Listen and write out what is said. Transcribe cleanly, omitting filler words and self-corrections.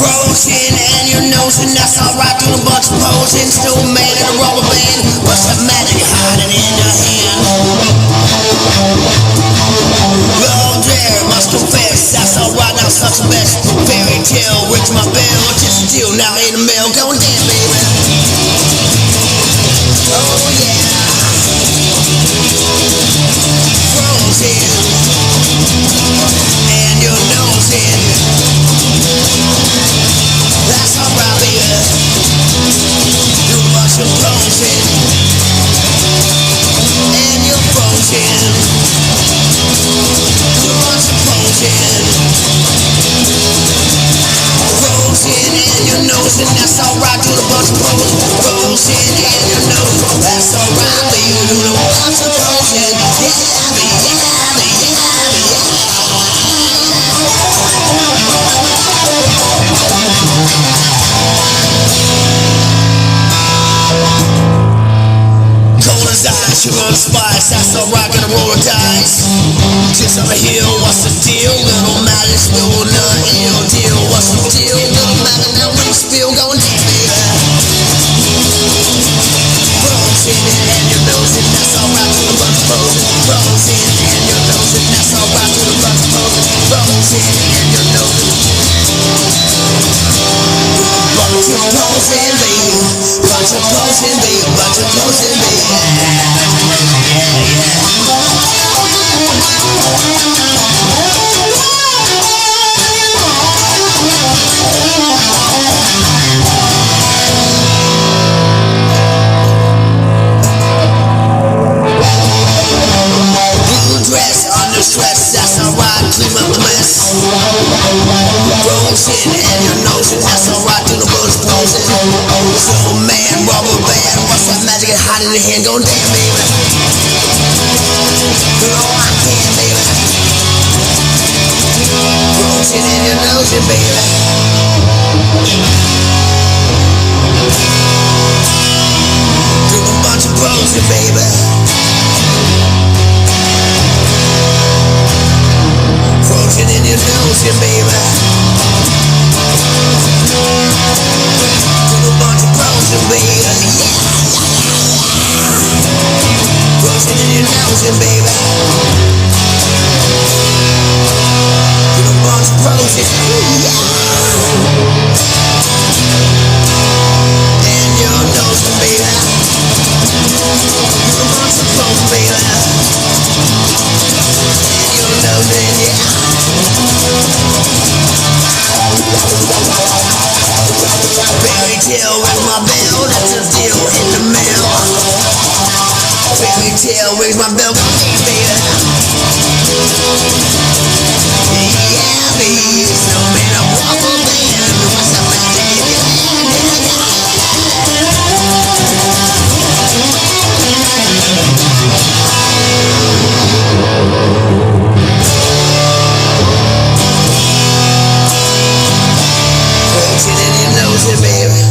Frozen and your nose, and that's alright. Doing a bunch of posing, still man in a rubber band. What's the magic hiding in your hand? Oh dear, must confess, that's alright. Now such a best fairy tale, rings my bell. Just still now in the mail, going damn baby. Oh yeah. Frozen and your nose in. That's alright, baby. You must have frozen, and you're frozen. You must have frozen. Frozen and your nose, and that's alright. Do the bunch of pose. Frozen and your nose, that's alright, baby. Do the bunch of frozen. Yeah, baby, yeah, baby, yeah, baby, yeah. Cold as ice, sugar and spice, that's alright, gonna roll the dice. Chicks on the hill, what's the deal? Little malice, little nut, ill deal. What's the deal? Little malice, now ring spill, going down, baby. Frozen and your nose, and that's alright, do the bunch of frozen. Frozen and your nose, and that's alright, do the bunch of frozen. Frozen and your nose. Bunch of frozen, baby. Bunch of frozen, baby. Bunch of frozen, baby. Yeah, yeah. Blue dress, under stress, that's alright, clean up the mess. Frozen and your nose, and that's alright, do the bunch of frozen. So man, rubber band, what's that magic hot in the hand, going damn, baby. Oh, I can, baby. Frozen and your nose, and baby. Do a bunch of frozen, baby. Frozen in your nose, and baby. Do a bunch of frozen, baby. Frozen in your nose, and baby. Do a bunch of frozen, and your nose, and baby. Do a bunch of frozen, baby. And your nose, and yeah. Fairy tale rings my bell, that's a deal in the mail. Fairy tale rings my bell, baby. Yeah, baby, so man, I'm rubber band. What's the magic? Frozen in your nose, baby.